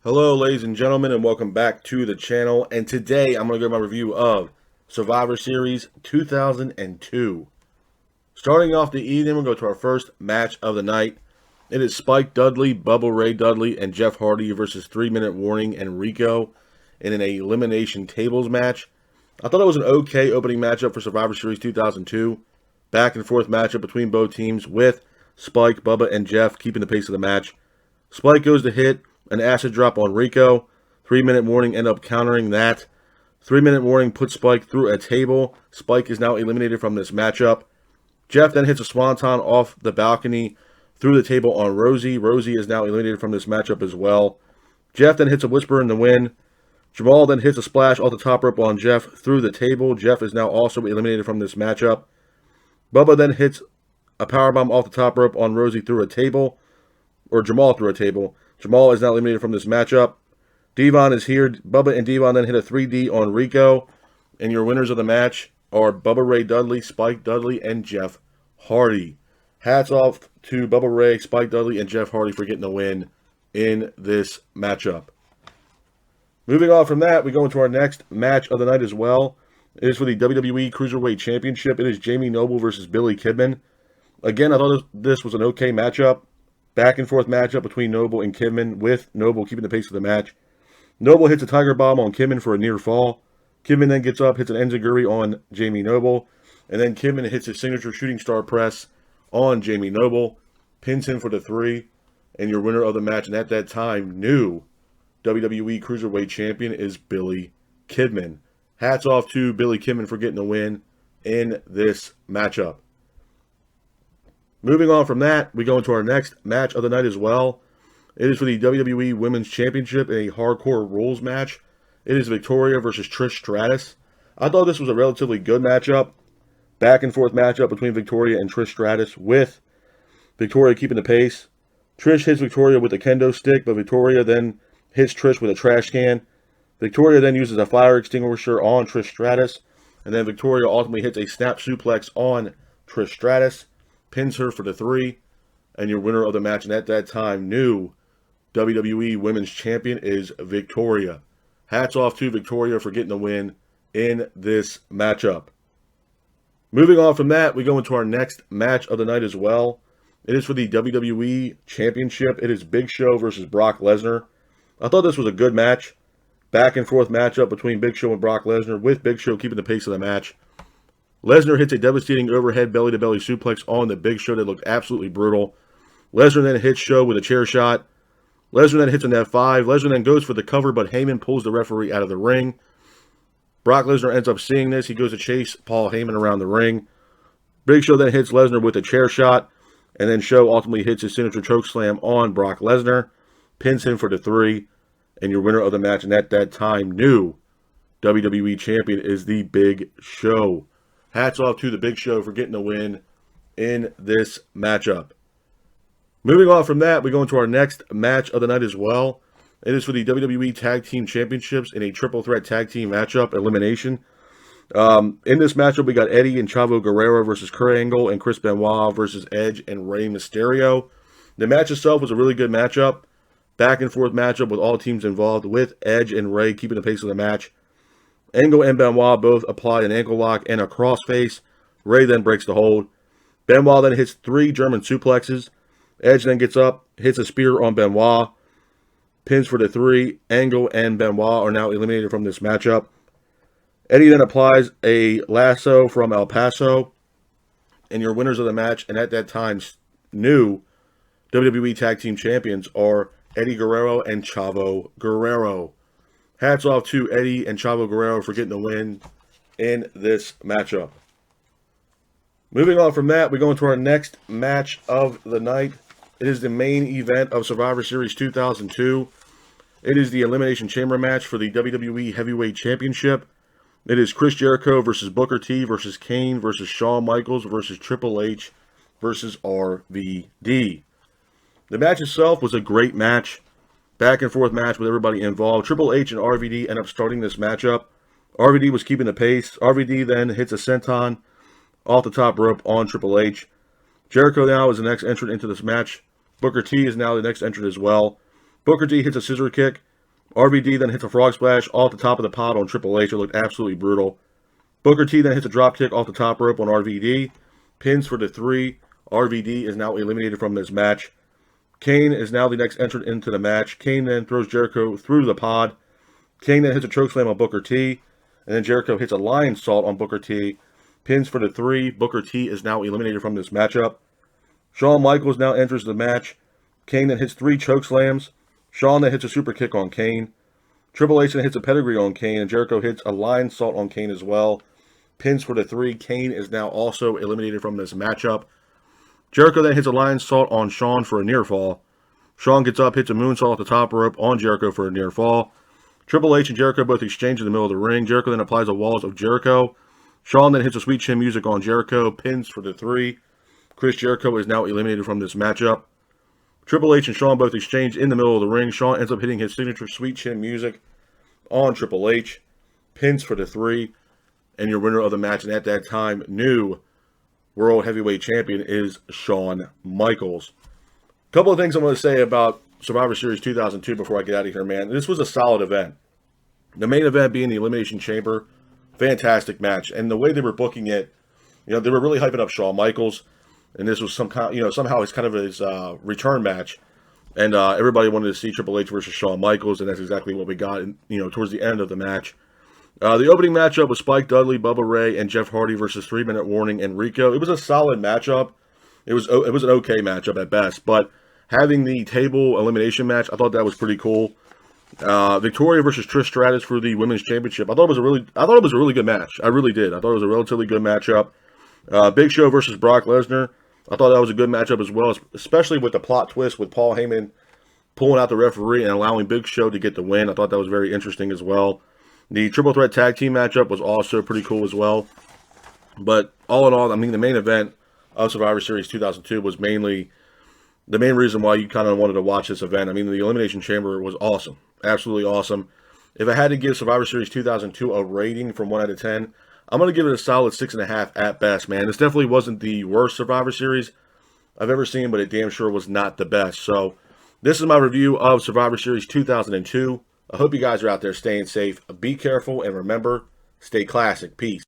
Hello, ladies and gentlemen, and welcome back to the channel. And today I'm going to give my review of Survivor Series 2002. Starting off the evening, we'll go to our first match of the night. It is Spike Dudley, Bubba Ray Dudley, and Jeff Hardy versus 3 Minute Warning and Rico in an elimination tables match. I thought it was an okay opening matchup for Survivor Series 2002. Back and forth matchup between both teams with Spike, Bubba, and Jeff keeping the pace of the match. Spike goes to hit an acid drop on Rico. 3 Minute Warning end up countering that. 3 Minute Warning puts Spike through a table. Spike is now eliminated from this matchup. Jeff then hits a swanton off the balcony through the table on Rosie. Rosie is now eliminated from this matchup as well. Jeff then hits a whisper in the wind. Jamal then hits a splash off the top rope on Jeff through the table. Jeff is now also eliminated from this matchup. Bubba then hits a powerbomb off the top rope on Rosie through a table, or Jamal through a table. Jamal is now eliminated from this matchup. Devon is here. Bubba and Devon then hit a 3D on Rico. And your winners of the match are Bubba Ray Dudley, Spike Dudley, and Jeff Hardy. Hats off to Bubba Ray, Spike Dudley, and Jeff Hardy for getting the win in this matchup. Moving on from that, we go into our next match of the night as well. It is for the WWE Cruiserweight Championship. It is Jamie Noble versus Billy Kidman. Again, I thought this was an okay matchup. Back and forth matchup between Noble and Kidman, with Noble keeping the pace of the match. Noble hits a Tiger Bomb on Kidman for a near fall. Kidman then gets up, hits an Enziguri on Jamie Noble, and then Kidman hits his signature Shooting Star Press on Jamie Noble, pins him for the 3, and your winner of the match, and at that time, new WWE Cruiserweight Champion is Billy Kidman. Hats off to Billy Kidman for getting the win in this matchup. Moving on from that, we go into our next match of the night as well. It is for the WWE Women's Championship in a Hardcore Rules match. It is Victoria versus Trish Stratus. I thought this was a relatively good matchup. Back and forth matchup between Victoria and Trish Stratus, with Victoria keeping the pace. Trish hits Victoria with a kendo stick, but Victoria then hits Trish with a trash can. Victoria then uses a fire extinguisher on Trish Stratus, and then Victoria ultimately hits a snap suplex on Trish Stratus, pins her for the 3, and your winner of the match, and at that time, new WWE Women's Champion is Victoria. Hats off to Victoria for getting the win in this matchup. Moving on from that, we go into our next match of the night as well. It is for the WWE Championship. It is Big Show versus Brock Lesnar. I thought this was a good match. Back and forth matchup between Big Show and Brock Lesnar, with Big Show keeping the pace of the match. Lesnar hits a devastating overhead belly-to-belly suplex on the Big Show that looked absolutely brutal. Lesnar then hits Show with a chair shot. Lesnar then hits an F5. Lesnar then goes for the cover, but Heyman pulls the referee out of the ring. Brock Lesnar ends up seeing this. He goes to chase Paul Heyman around the ring. Big Show then hits Lesnar with a chair shot, and then Show ultimately hits his signature chokeslam on Brock Lesnar, pins him for the 3, and your winner of the match, and at that time, new WWE Champion is the Big Show. Hats off to the Big Show for getting a win in this matchup. Moving on from that, we go into our next match of the night as well. It is for the WWE Tag Team Championships in a triple threat tag team matchup elimination. In this matchup, we got Eddie and Chavo Guerrero versus Kurt Angle and Chris Benoit versus Edge and Rey Mysterio. The match itself was a really good matchup. Back and forth matchup with all teams involved, with Edge and Rey keeping the pace of the match. Angle and Benoit both apply an ankle lock and a crossface. Rey then breaks the hold. Benoit then hits 3 German suplexes. Edge then gets up, hits a spear on Benoit, pins for the 3. Angle and Benoit are now eliminated from this matchup. Eddie then applies a lasso from El Paso, and your winners of the match, and at that time, new WWE Tag Team Champions are Eddie Guerrero and Chavo Guerrero. Hats off to Eddie and Chavo Guerrero for getting the win in this matchup. Moving on from that, we go into our next match of the night. It is the main event of Survivor Series 2002. It is the Elimination Chamber match for the WWE Heavyweight Championship. It is Chris Jericho versus Booker T versus Kane versus Shawn Michaels versus Triple H versus RVD. The match itself was a great match. Back and forth match with everybody involved. Triple H and RVD end up starting this matchup. RVD was keeping the pace. RVD then hits a senton off the top rope on Triple H. Jericho now is the next entrant into this match. Booker T is now the next entrant as well. Booker T hits a scissor kick, RVD then hits a frog splash off the top of the pod on Triple H. It looked absolutely brutal. Booker T then hits a drop kick off the top rope on RVD. Pins for the 3. RVD is now eliminated from this match. Kane is now the next entrant into the match. Kane then throws Jericho through the pod. Kane then hits a chokeslam on Booker T. And then Jericho hits a lion salt on Booker T. Pins for the 3. Booker T is now eliminated from this matchup. Shawn Michaels now enters the match. Kane then hits 3 chokeslams. Shawn then hits a super kick on Kane. Triple H then hits a pedigree on Kane. And Jericho hits a lion salt on Kane as well. Pins for the 3. Kane is now also eliminated from this matchup. Jericho then hits a lion salt on Shawn for a near fall. Shawn gets up, hits a moonsault off the top rope on Jericho for a near fall. Triple H and Jericho both exchange in the middle of the ring. Jericho then applies a walls of Jericho. Shawn then hits a sweet chin music on Jericho. Pins for the 3. Chris Jericho is now eliminated from this matchup. Triple H and Shawn both exchange in the middle of the ring. Shawn ends up hitting his signature sweet chin music on Triple H. Pins for the 3. And your winner of the match, and at that time, new World Heavyweight Champion, is Shawn Michaels. A couple of things I'm going to say about Survivor Series 2002 before I get out of here, man. This was a solid event. The main event being the Elimination Chamber. Fantastic match. And the way they were booking it, they were really hyping up Shawn Michaels. And this was some kind, somehow it's kind of his return match. And everybody wanted to see Triple H versus Shawn Michaels, and that's exactly what we got, towards the end of the match. The opening matchup was Spike Dudley, Bubba Ray, and Jeff Hardy versus 3 Minute Warning and Rico. It was a solid matchup. It was an okay matchup at best, but having the table elimination match, I thought that was pretty cool. Victoria versus Trish Stratus for the Women's Championship. I thought it was a really good match. I really did. I thought it was a relatively good matchup. Big Show versus Brock Lesnar. I thought that was a good matchup as well, especially with the plot twist with Paul Heyman pulling out the referee and allowing Big Show to get the win. I thought that was very interesting as well. The Triple Threat Tag Team matchup was also pretty cool as well. But all in all, the main event of Survivor Series 2002 was mainly the main reason why you kind of wanted to watch this event. The Elimination Chamber was awesome. Absolutely awesome. If I had to give Survivor Series 2002 a rating from 1 out of 10, I'm going to give it a solid 6.5 at best, man. This definitely wasn't the worst Survivor Series I've ever seen, but it damn sure was not the best. So, this is my review of Survivor Series 2002. I hope you guys are out there staying safe. Be careful, and remember, stay classic. Peace.